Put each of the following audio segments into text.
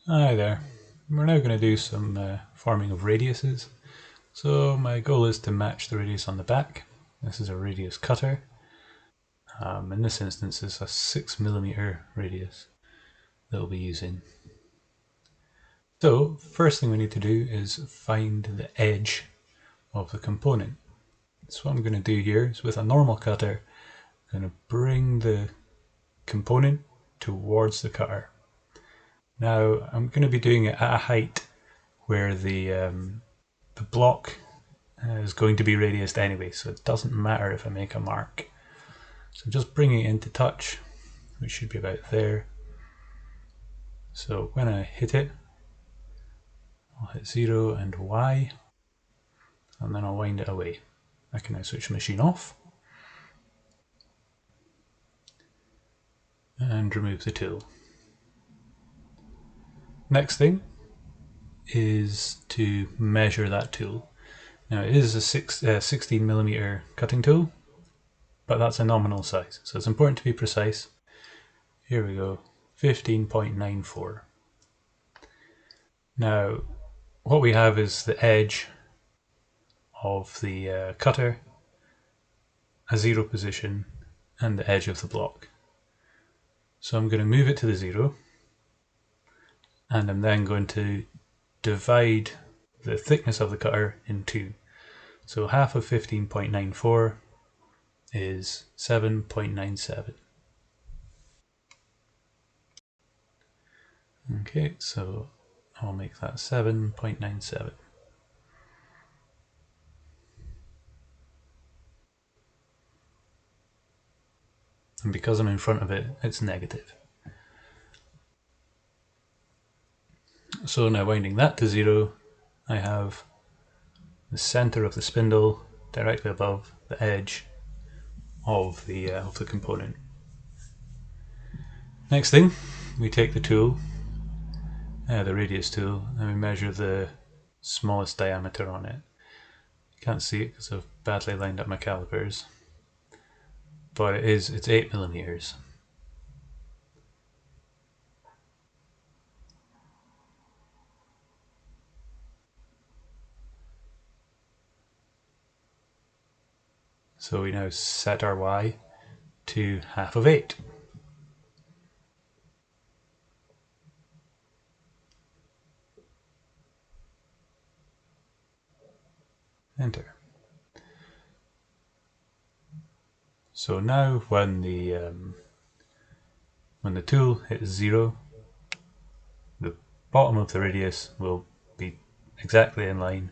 Hi there. We're now going to do some forming of radiuses. So my goal is to match the radius on the back. This is a radius cutter. In this instance it's a 6mm radius that we'll be using. So first thing we need to do is find the edge of the component. So what I'm going to do here is with a normal cutter, I'm going to bring the component towards the cutter. Now I'm going to be doing it at a height where the block is going to be radiused anyway, so it doesn't matter if I make a mark. So just bringing it into touch, which should be about there. So when I hit it, I'll hit 0 and Y, and then I'll wind it away. I can now switch the machine off and remove the tool. Next thing is to measure that tool. Now it is a 16mm cutting tool, but that's a nominal size, so it's important to be precise. Here we go, 15.94. Now what we have is the edge of the cutter, a 0 position, and the edge of the block. So I'm going to move it to the 0, and I'm then going to divide the thickness of the cutter in 2. So half of 15.94 is 7.97. Okay, so I'll make that 7.97. And because I'm in front of it, it's negative. So now winding that to 0, I have the center of the spindle directly above the edge of the component. Next thing, we take the tool, the radius tool, and we measure the smallest diameter on it. You can't see it because I've badly lined up my calipers, but it's 8mm. So we now set our Y to half of 8. Enter. So now when the tool hits 0, the bottom of the radius will be exactly in line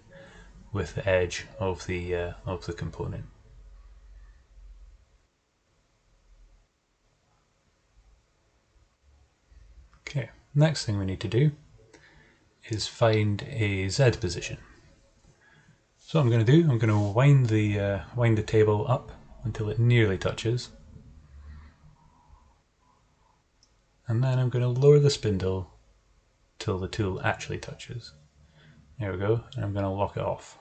with the edge of the component. Okay, next thing we need to do is find a Z position. So what I'm going to do, I'm going to wind the table up until it nearly touches, and then I'm going to lower the spindle till the tool actually touches. There we go, and I'm going to lock it off.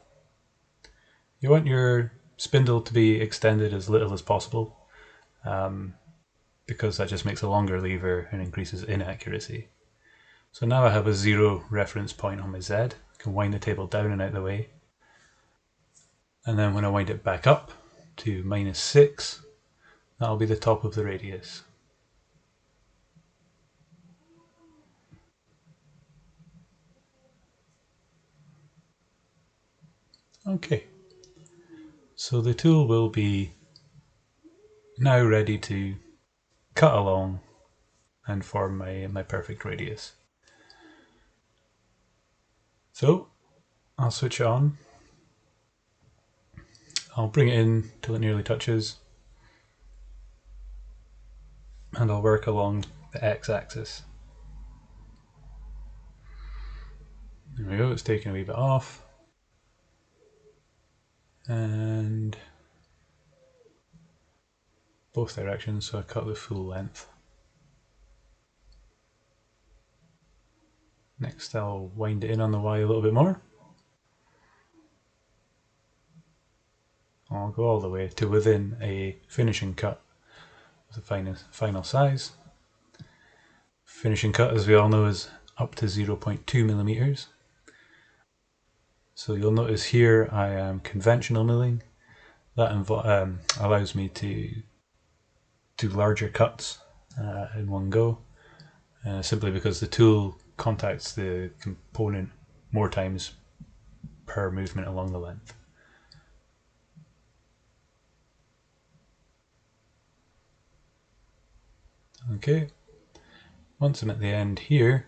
You want your spindle to be extended as little as possible, because that just makes a longer lever and increases inaccuracy. So now I have a 0 reference point on my Z. I can wind the table down and out of the way. And then when I wind it back up to -6, that'll be the top of the radius. Okay, so the tool will be now ready to cut along and form my perfect radius. So I'll switch it on. I'll bring it in till it nearly touches, and I'll work along the x-axis. There we go, it's taken a wee bit off. And both directions, so I cut the full length. Next I'll wind it in on the Y a little bit more. I'll go all the way to within a finishing cut of the final size. Finishing cut, as we all know, is up to 0.2 millimeters. So you'll notice here I am conventional milling. That allows me to do larger cuts in one go, simply because the tool contacts the component more times per movement along the length. Okay, once I'm at the end here,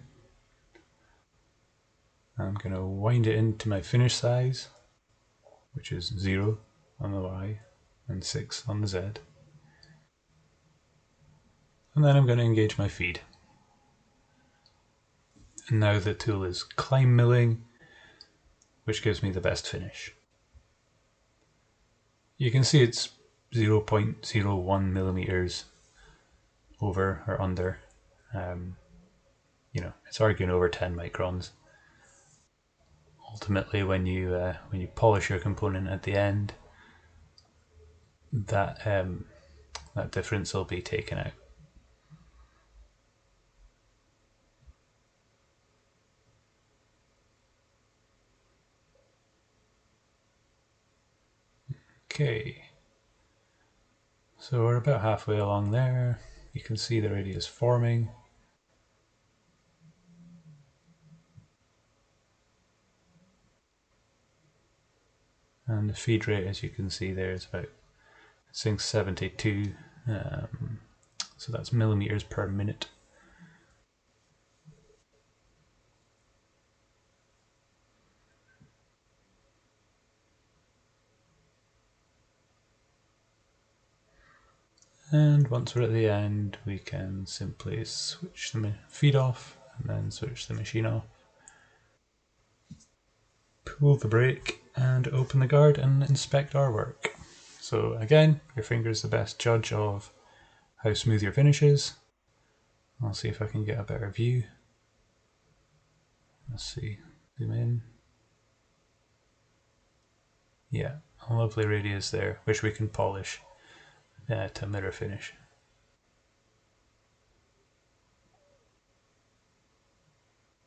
I'm going to wind it into my finish size, which is 0 on the Y and 6 on the Z. And then I'm going to engage my feed. And now the tool is climb milling, which gives me the best finish. You can see it's 0.01 millimeters over or under. It's arguing over 10 microns. Ultimately, when you polish your component at the end, that difference will be taken out. Okay, so we're about halfway along there. You can see the radius forming. And the feed rate, as you can see there, is about 672, so that's millimeters per minute. And once we're at the end, we can simply switch the feed off and then switch the machine off. Pull the brake and open the guard and inspect our work. So again, your finger is the best judge of how smooth your finish is. I'll see if I can get a better view. Let's see, zoom in. Yeah, a lovely radius there, which we can polish to mirror finish.